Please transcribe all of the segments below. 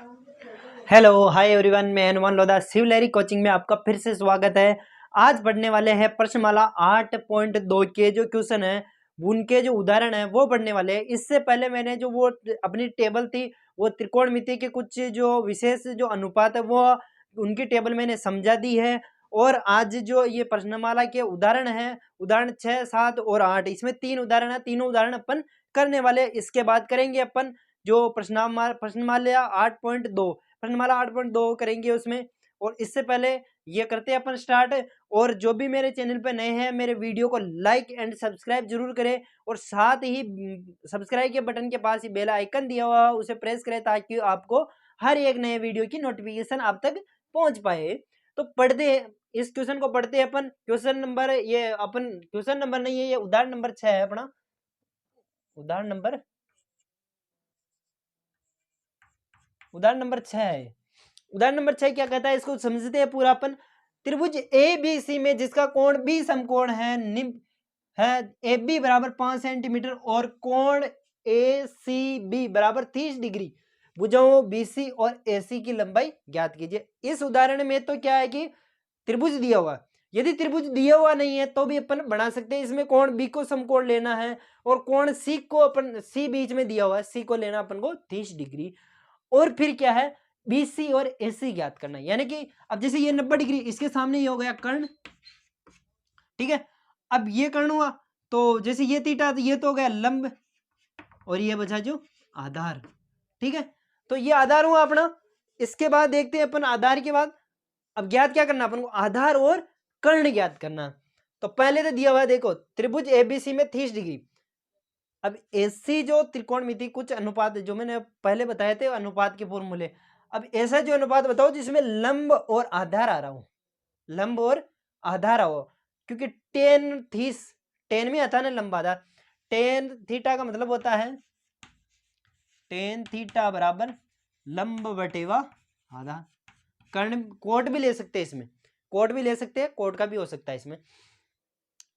Hello hi everyone, मैं Hanuman Lodha शिवलहरी coaching में आपका फिर से स्वागत है। आज पढ़ने वाले हैं प्रश्नमाला 8.2 के जो क्वेश्चन है, उनके जो उदाहरण है वो पढ़ने वाले हैं। इससे पहले मैंने जो वो अपनी टेबल थी वो त्रिकोणमिति के कुछ जो विशेष जो अनुपात है वो उनकी टेबल मैंने समझा दी है। और आज जो ये प्रश्नमाला के उदाहरण है, उदाहरण 6, 7 और 8, इसमें 3 उदाहरण है। तीनों उदाहरण अपन करने वाले। इसके बाद करेंगे अपन जो प्रश्नमाला 8.2 प्रश्नमाला 8.2 करेंगे उसमें। और इससे पहले ये करते हैं अपन स्टार्ट। और जो भी मेरे चैनल पे नए हैं, मेरे वीडियो को लाइक एंड सब्सक्राइब जरूर करें। और साथ ही सब्सक्राइब के बटन के पास ही बेल आइकन दिया हुआ है, उसे प्रेस करें ताकि आपको हर एक नए वीडियो की नोटिफिकेशन आप तक पहुंच पाए। तो पढ़ते हैं, इस क्वेश्चन को पढ़ते हैं अपन। क्वेश्चन नंबर ये अपन क्वेश्चन नंबर नहीं है, ये उदाहरण नंबर 6 है अपना। उदाहरण नंबर 6 है। उदाहरण नंबर 6 क्या कहता है, इसको समझते हैं पूरा अपन। त्रिभुज ए बी सी में जिसका कोण बी समकोण है, है ए बी बराबर 5 सेंटीमीटर और कोण ए सी बी बराबर 30 डिग्री। भुजाओं बीसी और एसी की लंबाई ज्ञात कीजिए। इस उदाहरण में तो क्या है कि त्रिभुज दिया हुआ है। यदि त्रिभुज दिया हुआ नहीं है तो भी अपन बना सकते हैं। इसमें कोण बी को समकोण लेना है और कोण सी को अपन सी बीच में दिया हुआ है, सी को लेना अपन को 30 डिग्री। और फिर क्या है, बीसी और एसी ज्ञात करना है। यानी कि अब जैसे ये 90 डिग्री, इसके सामने ये हो गया कर्ण, ठीक है। अब ये कर्ण हुआ तो जैसे ये थीटा, ये तो हो गया लंब और ये बचा जो आधार, ठीक है। तो ये आधार हुआ अपना। इसके बाद देखते हैं अपन आधार के बाद अब ज्ञात क्या करना अपन को, आधार और कर्ण ज्ञात करना। तो पहले तो दिया हुआ है, देखो त्रिभुज एबीसी में 30 डिग्री। अब ऐसी जो त्रिकोणमिति कुछ अनुपात जो मैंने पहले बताए थे अनुपात के फॉर्मूले, अब ऐसा जो अनुपात बताओ जिसमें लंब और आधार आ रहा हो, लंब और आधार आओ। क्योंकि टेन थीस, टेन में आता है ना लंब आधार। टेन थीटा का मतलब होता है टेन थीटा बराबर लंब बटेवा आधार। कर्ण कोट भी ले सकते हैं इसमें, कोट भी ले सकते हैं, कोट का भी हो सकता है इसमें।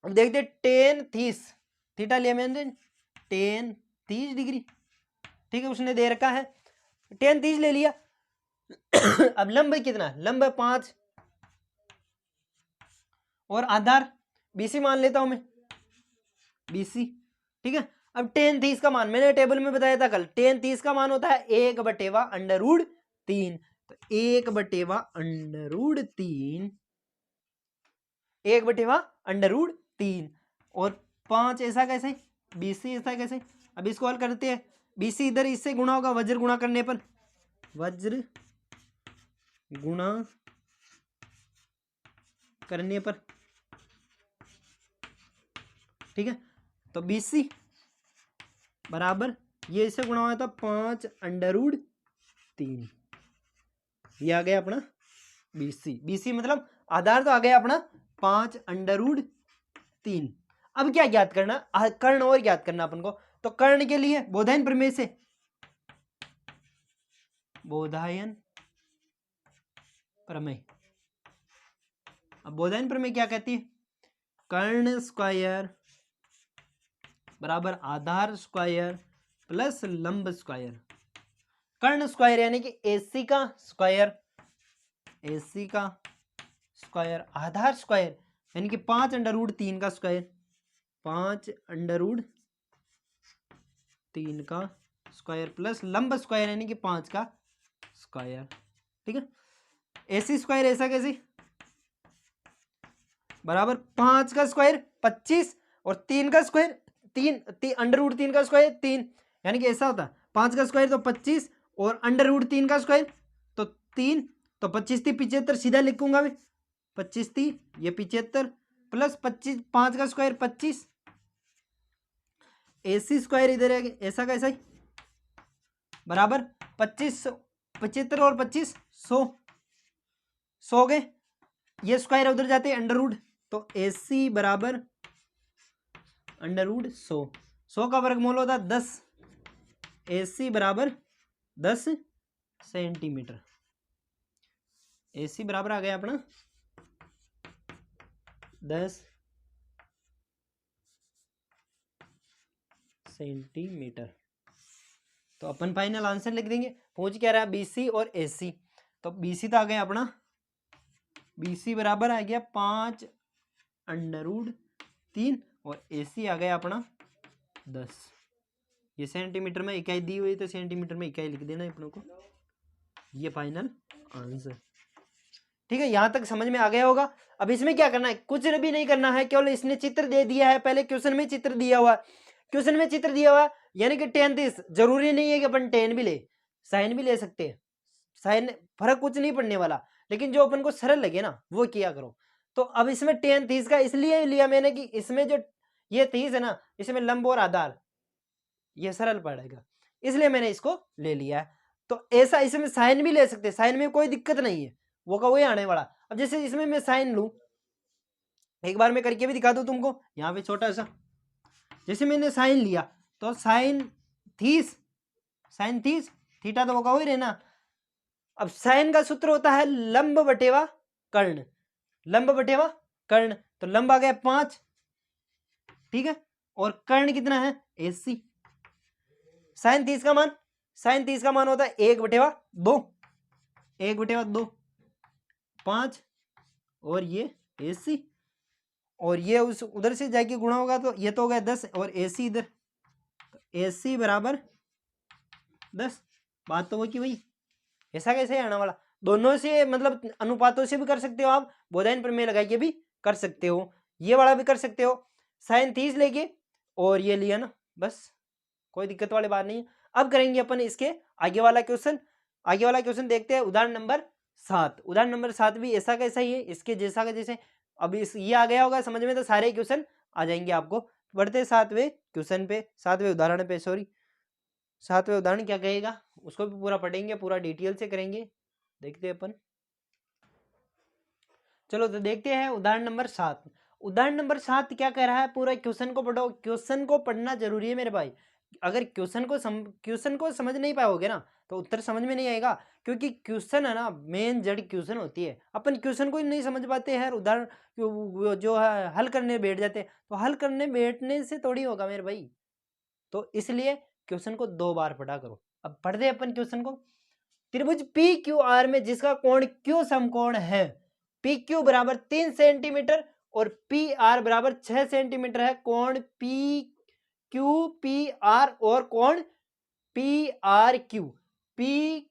अब देखते टेन थीस, थीटा लिया मैंने टेन 30 डिग्री, ठीक है, उसने दे रखा है टेन 30 ले लिया। अब लंब कितना, लंब 5 और आधार बीसी मान लेता हूं मैं, बीसी, ठीक है। अब टेन 30 का मान मैंने टेबल में बताया था कल, टेन 30 का मान होता है 1/√3। तो 1/√3, 1/√3 और 5 ऐसा कैसे, बीसी ऐसा कैसे। अब इसको हल करते हैं। बीसी इधर इससे गुणा होगा, वज्र गुणा करने पर, वज्र गुणा करने पर, ठीक है। तो बीसी बराबर ये इससे गुणा हुआ था 5/√3, ये आ गया अपना बीसी। बीसी मतलब आधार तो आ गया अपना 5/√3। अब क्या ज्ञात करना, कर्ण और ज्ञात करना अपन को। तो कर्ण के लिए बोधायन प्रमेय से, बोधायन प्रमेय। अब बोधायन प्रमेय क्या कहती है, कर्ण स्क्वायर बराबर आधार स्क्वायर प्लस लंब स्क्वायर। कर्ण स्क्वायर यानी कि एसी का स्क्वायर, एसी का स्क्वायर, आधार स्क्वायर यानी कि 5/√3 का स्क्वायर, 5/√3 का स्क्वायर प्लस लंब स्क्वायर यानी कि 5 का स्क्वायर, ठीक है। एसी स्क्वायर ऐसा कैसे, बराबर 5 का स्क्वायर 25 और 3 का स्क्वायर 3/√3 का स्क्वायर 3, यानी कि ऐसा होता है 5 का स्क्वायर तो 25 और √3 का स्क्वायर तो 3। तो 25 3 75 सीधा लिखूंगा मैं, 25 3 ये 75 प्लस 25 5 का स्क्वायर 25, एसी स्क्वायर इधर है ऐसा कैसा ही, बराबर 25 75 और 25 100 गए, ये स्क्वायर उधर जाते हैं अंडर रूट। तो एसी बराबर √100, 100 का वर्गमूल होता है 10, एसी बराबर 10 सेंटीमीटर। एसी बराबर आ गया अपना 10 सेंटीमीटर। तो अपन फाइनल आंसर लिख देंगे। पूछ क्या रहा है, BC और AC। तो BC तो आ गया अपना, BC बराबर आ गया 5√3 और AC आ गया अपना 10। ये सेंटीमीटर में इकाई दी हुई तो सेंटीमीटर में इकाई लिख देना अपनों को। ये फाइनल आंसर, ठीक है। यहां तक समझ में आ गया होगा। अब इसमें क्या करना है, कुछ भी नहीं करना है, केवल इसने चित्र दे दिया है। पहले क्वेश्चन में चित्र दिया हुआ, क्वेश्चन में चित्र दिया हुआ यानी कि tan 30, जरूरी नहीं है कि अपन tan भी ले, साइन भी ले सकते हैं। साइन फर्क कुछ नहीं पड़ने वाला, लेकिन जो अपन को सरल लगे ना वो किया करो। तो अब इसमें tan 30 का इसलिए लिया मैंने कि इसमें जो ये 30 है ना, इसमें लंब और आधार ये सरल पड़ेगा, इसलिए मैंने इसको ले लिया है। तो ऐसा इसमें साइन भी ले सकते हैं, साइन में कोई दिक्कत नहीं है, वो का वही आने वाला। अब जैसे इसमें मैं साइन लूं, एक बार मैं करके भी दिखा दूं तुमको। यहाँ पे छोटा सा जैसे मैंने साइन लिया तो साइन 30 थीटा तो वो का वही रहना। अब साइन का सूत्र होता है लंब बटेवा कर्ण, लंब बटेवा कर्ण। तो लंब आ गया 5, ठीक है, और कर्ण कितना है 80। साइन 30 का मान, साइन 30 का मान होता है 1/2, 1/2 5 और ये 80, और ये उस उधर से जाके गुणा होगा तो ये तो हो गया 10 और 80 इधर, तो 80 बराबर 10। बात तो वो की वही, ऐसा कैसे आने वाला। दोनों से मतलब अनुपातों से भी कर सकते हो आप, बोधायन प्रमेय लगा के भी कर सकते हो, ये वाला भी कर सकते हो। साइन 30 लेके और ये लिया ना, बस कोई दिक्कत वाली बात नहीं है। अब करेंगे अपन इसके आगे वाला क्वेश्चन। आगे वाला क्वेश्चन देखते हैं, उदाहरण नंबर 7। उदाहरण नंबर 7 भी ऐसा कैसा ही है, इसके जैसा का जैसे अब इस ये आ गया होगा समझ में, तो सारे क्वेश्चन आ जाएंगे आपको। बढ़ते 7वें क्वेश्चन पे, 7वें उदाहरण पे, सॉरी 7वें उदाहरण क्या कहेगा उसको भी पूरा पढ़ेंगे, पूरा डिटेल से करेंगे, देखते हैं अपन। चलो तो देखते हैं उदाहरण नंबर 7। उदाहरण नंबर 7 क्या कह रहा है, पूरा क्वेश्चन को पढ़ो। क्वेश्चन को पढ़ना जरूरी है मेरे भाई। अगर क्वेश्चन को समझ नहीं पाओगे ना तो उत्तर समझ में नहीं आएगा, क्योंकि क्वेश्चन है ना मेन जड़ क्वेश्चन होती है। अपन क्वेश्चन को ही नहीं समझ पाते हैं, उदाहरण जो है हल करने बैठ जाते हैं, तो हल करने बैठने से थोड़ी होगा मेरे भाई। तो इसलिए क्वेश्चन को 2 बार पढ़ा करो। अब पढ़ दे अपन क्वेश्चन को। त्रिभुज पी क्यू आर में जिसका कोण क्यू समकोण है, पी क्यू बराबर 3 सेंटीमीटर और पी आर बराबर 6 सेंटीमीटर है। कोण पी क्यू पी आर और कोण P R Q, P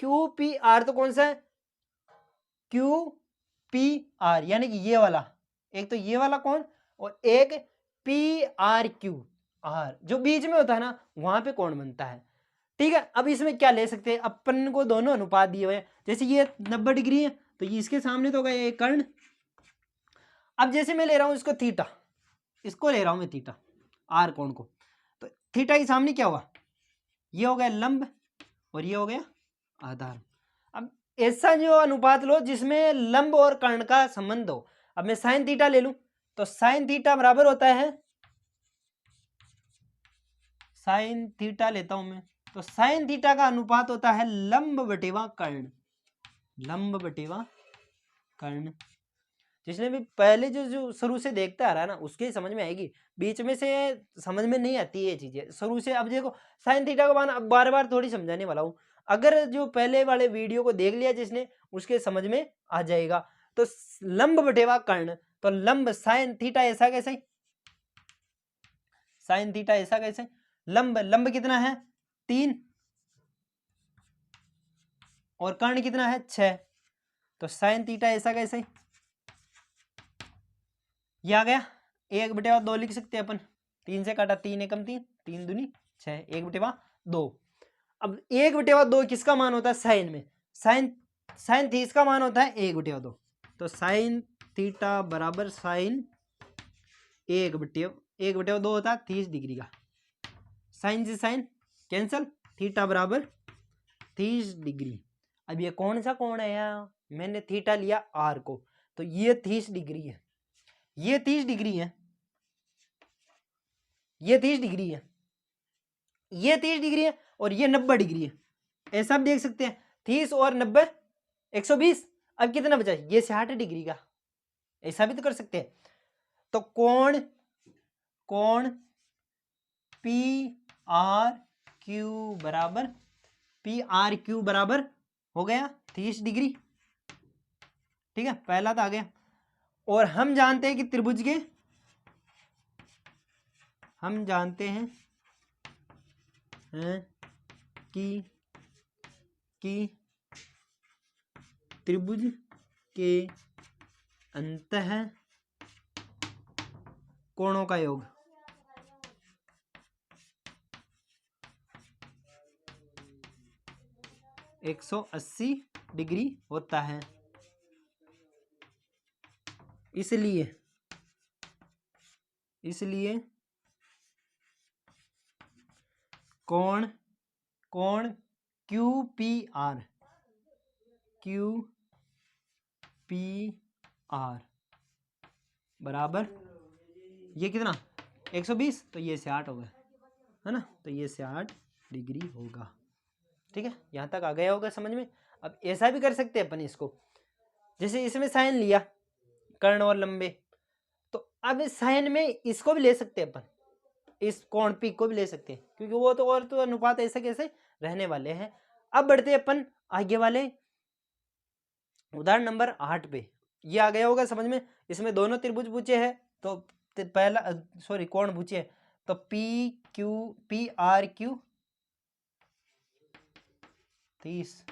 Q P R तो कौन सा है, क्यू पी आर यानी कि ये वाला, एक तो ये वाला कोण और एक पी आर क्यू आर जो बीच में होता है ना, वहां पे कोण बनता है, ठीक है। अब इसमें क्या ले सकते हैं अपन को, दोनों अनुपात दिए हुए हैं। जैसे ये 90 डिग्री है तो ये इसके सामने तो होगा ये कर्ण। अब जैसे मैं ले रहा हूं इसको थीटा, इसको ले रहा हूं मैं थीटा आर कोण को, तो थीटा के सामने क्या हुआ, ये हो गया लंब और ये हो गया आधार। अब ऐसा जो अनुपात लो जिसमें लंब और कर्ण का संबंध हो। अब मैं साइन थीटा ले लूं तो साइन थीटा बराबर होता है, साइन थीटा लेता हूं मैं, तो साइन थीटा का अनुपात होता है लंब बटेवा कर्ण, लंब बटेवा कर्ण। जिसने भी पहले जो शुरू से देखता आ रहा है ना उसके समझ में आएगी, बीच में से समझ में नहीं आती ये चीजें शुरू से। अब देखो साइन थीटा का मान अब बार बार थोड़ी समझाने वाला हूं, अगर जो पहले वाले वीडियो को देख लिया जिसने उसके समझ में आ जाएगा। तो लंब बटेवा कर्ण, तो लंब साइन थीटा ऐसा कैसे, साइन थीटा ऐसा कैसे, लंब लंब कितना है 3 और कर्ण कितना है 6, तो साइन थीटा ऐसा कैसे, ये आ गया 1/2 लिख सकते हैं अपन, 3 से काटा 3 एकम 3, 3 दूनी 6, 1/2। अब 1/2 किसका मान होता है साइन में, साइन साइन थीटा का मान होता है 1/2, तो साइन थीटा बराबर साइन 1/2 होता है 30 डिग्री का, साइन से साइन कैंसल, थीटा बराबर 30 डिग्री। अब ये कौन सा कोण है यार, मैंने थीटा लिया आर को, तो ये 30 डिग्री है, ये 30 डिग्री है, ये 30 डिग्री है, ये 30 डिग्री है और ये 90 डिग्री है। ऐसा भी देख सकते हैं 30 और 90 120। अब कितना बचा, ये 60 डिग्री का, ऐसा भी तो कर सकते हैं। तो कोण पी आर क्यू बराबर पी आर क्यू बराबर हो गया 30 डिग्री। ठीक है, पहला तो आ गया। और हम जानते हैं कि त्रिभुज के, हम जानते हैं कि त्रिभुज के अंतः कोणों का योग 180 डिग्री होता है। इसलिए कोण क्यू पी आर बराबर ये कितना 120, तो ये 60 होगा, है ना, तो ये 60 डिग्री होगा। ठीक है, यहाँ तक आ गया होगा समझ में। अब ऐसा भी कर सकते हैं अपन इसको, जैसे इसमें साइन लिया कर्ण और लंबे, तो अब इस साइन में इसको भी ले सकते हैं अपन, इस कोण पी को भी ले सकते हैं, क्योंकि वो तो और तो अनुपात ऐसे कैसे रहने वाले हैं। अब बढ़ते हैं अपन आगे वाले उदाहरण नंबर 8 पे। ये आ गया होगा समझ में। इसमें दोनों त्रिभुज पूछे हैं, तो पहला सॉरी कोण पूछे, तो पी आर क्यू 30,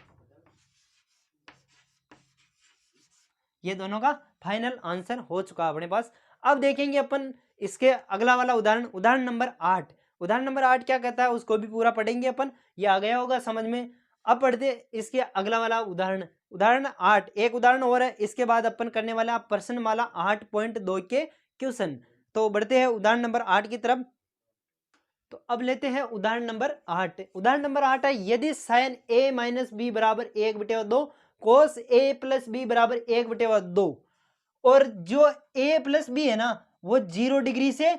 ये दोनों का फाइनल आंसर हो चुका अपने पास। अब देखेंगे अपन इसके अगला वाला उदाहरण नंबर 8। उदाहरण नंबर 8 क्या कहता है उसको भी पूरा पढ़ेंगे अपन, ये आ गया होगा समझ में। अब पढ़ते इसके अगला वाला उदाहरण 8। एक उदाहरण और है, इसके बाद अपन करने वाला प्रश्नमाला 8.2 के क्वेश्चन। तो बढ़ते हैं उदाहरण नंबर 8 की तरफ। तो अब लेते हैं उदाहरण नंबर 8। उदाहरण नंबर 8 है, यदि साइन a माइनस बी बराबर 1/2, कोस a प्लस बी बराबर 1/2, और जो a प्लस बी है ना वो 0 डिग्री से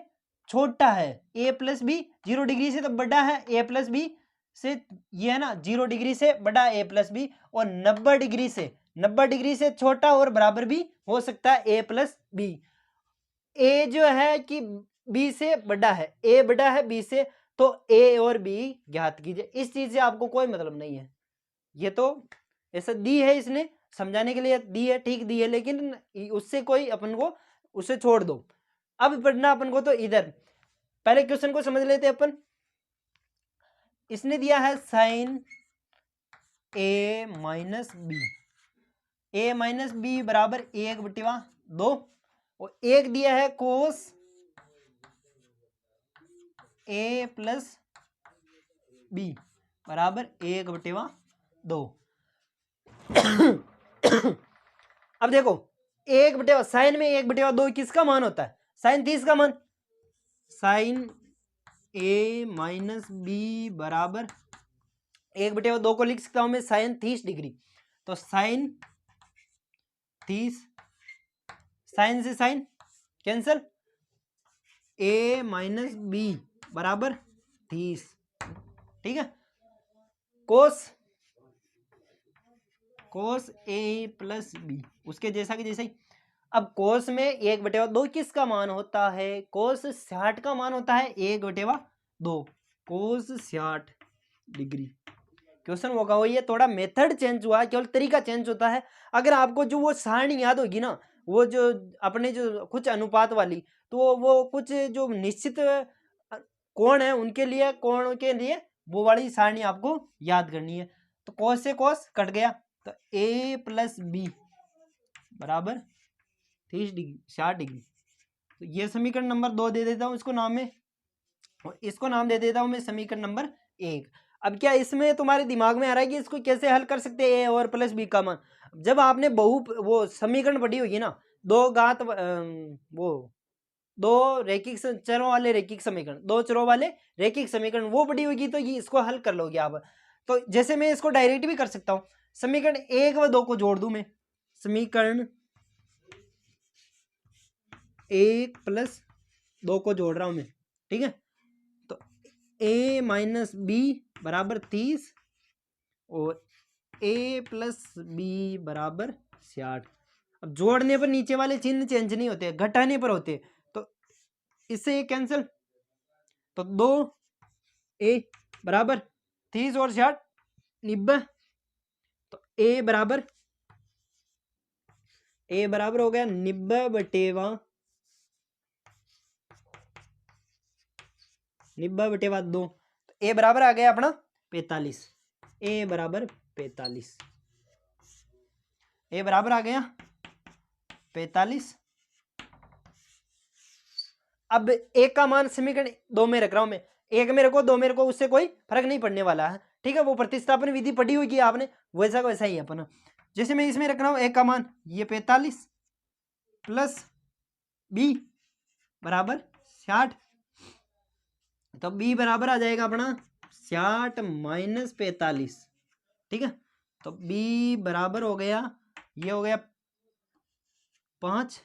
छोटा है, a प्लस बी 0 डिग्री से तो बड़ा है a प्लस बी से, ये है ना 0 डिग्री से बड़ा a प्लस बी, और 90 डिग्री से छोटा और बराबर भी हो सकता है a प्लस बी। a जो है कि b से बड़ा है, a बड़ा है b से, तो a और b ज्ञात कीजिए। इस चीज से आपको कोई मतलब नहीं है, ये तो ऐसा दी है, इसने समझाने के लिए दी है, ठीक दी है, लेकिन उससे कोई अपन को उसे छोड़ दो। अब पढ़ना अपन को तो इधर पहले क्वेश्चन को समझ लेते हैं अपन। इसने दिया है साइन a माइनस बी बराबर 1/2, और एक दिया है कोस a प्लस बी बराबर 1/2। अब देखो 1/2 साइन में 1/2 किसका मान होता है, साइन 30 का मान। साइन a माइनस बी बराबर 1/2 को लिख सकता हूं मैं साइन 30 डिग्री, तो साइन 30, साइन से sine cancel, a minus b बराबर 30। ठीक है, कोस a प्लस बी उसके जैसा कि जैसा ही। अब कोस में 1/2 किसका मान होता है, कोस 60 का मान होता है 1/2, कोस 60 डिग्री। क्वेश्चन होगा वो, ये थोड़ा मेथड चेंज हुआ है, केवल तरीका चेंज होता है। अगर आपको जो वो सारणी याद होगी ना, वो जो अपने जो कुछ अनुपात वाली, तो वो कुछ जो निश्चित कोण है उनके लिए, कोण के लिए वो वाली सारणी आपको याद करनी है। तो कोस से कोस कट गया, तो a प्लस बी बराबर 30 डिग्री 60 डिग्री। तो ये समीकरण नंबर 2 दे देता हूँ इसको नाम में, और इसको नाम दे देता हूँ मैं समीकरण नंबर 1। अब क्या इसमें तुम्हारे दिमाग में आ रहा है कि इसको कैसे हल कर सकते हैं, a और प्लस बी का मान। जब आपने वो समीकरण पढ़ी होगी ना, दो रैखिक चरों वाले रैखिक समीकरण, दो चरों वाले रैखिक समीकरण वो पढ़ी होगी, तो ये इसको हल कर लोगे आप। तो जैसे मैं इसको डायरेक्ट भी कर सकता हूँ, समीकरण 1 व 2 को जोड़ दूं मैं, समीकरण 1 प्लस 2 को जोड़ रहा हूं मैं। ठीक है, तो a माइनस बी बराबर 30 और a प्लस बी बराबर 60। अब जोड़ने पर नीचे वाले चिन्ह चेंज नहीं होते, घटाने पर होते, तो इससे ये कैंसिल, तो 2a बराबर 30 और 60 90। तो ए बराबर हो गया 90/2 2। तो ए बराबर आ गया अपना 45। ए बराबर 45, ए बराबर आ गया 45। अब एक का मान समीकरण 2 में रख रहा हूं मैं, एक मेरे को 2 मेरे को, उससे कोई फर्क नहीं पड़ने वाला है, ठीक है। वो प्रतिस्थापन विधि पढ़ी हुई की आपने, वैसा का वैसा ही है अपना। जैसे मैं इसमें रख रहा हूं एक का मान ये 45 प्लस बी बराबर 60। तो बी बराबर आ जाएगा अपना 60 माइनस 45, ठीक है। तो बी बराबर हो गया, ये हो गया 5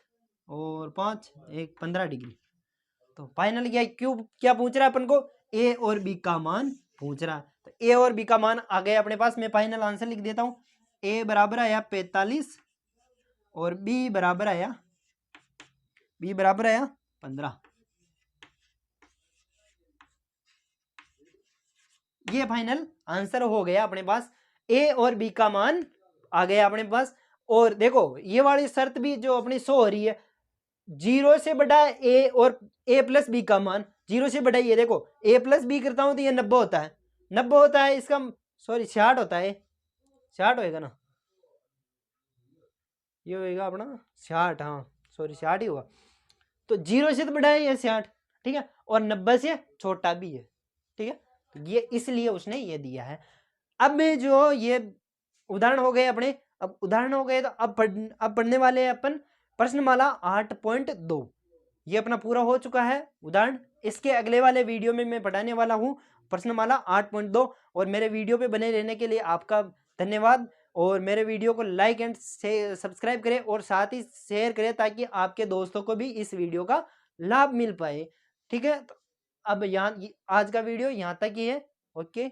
और 5 एक 15 डिग्री। तो फाइनल क्या पूछ रहा है अपन को, ए और बी का मान पूछ रहा है। तो ए और बी का मान आ गया अपने पास, मैं फाइनल आंसर लिख देता हूं। ए बराबर आया 45 और बी बराबर आया 15। ये फाइनल आंसर हो गया अपने पास, ए और बी का मान आ गया अपने पास। और देखो ये वाली शर्त भी जो अपनी शो हो रही है, 0 से बड़ा ए और ए प्लस बी का मान 0 से बड़ा, ये देखो ए प्लस बी करता हूं तो ये 90 होता है, 90 होता है इसका, सॉरी 60 होता है, 60 होएगा ना, ये होएगा अपना 60, हाँ सॉरी 60 ही होगा। तो 0 से तो बड़ा है ये 60, ठीक है, और 90 से छोटा भी है, ठीक है। तो ये इसलिए उसने ये दिया है। अब में जो ये उदाहरण हो गए अपने, अब उदाहरण हो गए तो अब पढ़ने वाले हैं अपन प्रश्नमाला 8.2। ये अपना पूरा हो चुका है उदाहरण। इसके अगले वाले वीडियो में मैं पढ़ाने वाला हूँ प्रश्नमाला 8.2। और मेरे वीडियो पे बने रहने के लिए आपका धन्यवाद। और मेरे वीडियो को लाइक एंड सब्सक्राइब करें और साथ ही शेयर करें ताकि आपके दोस्तों को भी इस वीडियो का लाभ मिल पाए, ठीक है। तो अब यहाँ आज का वीडियो यहाँ तक ही है। ओके।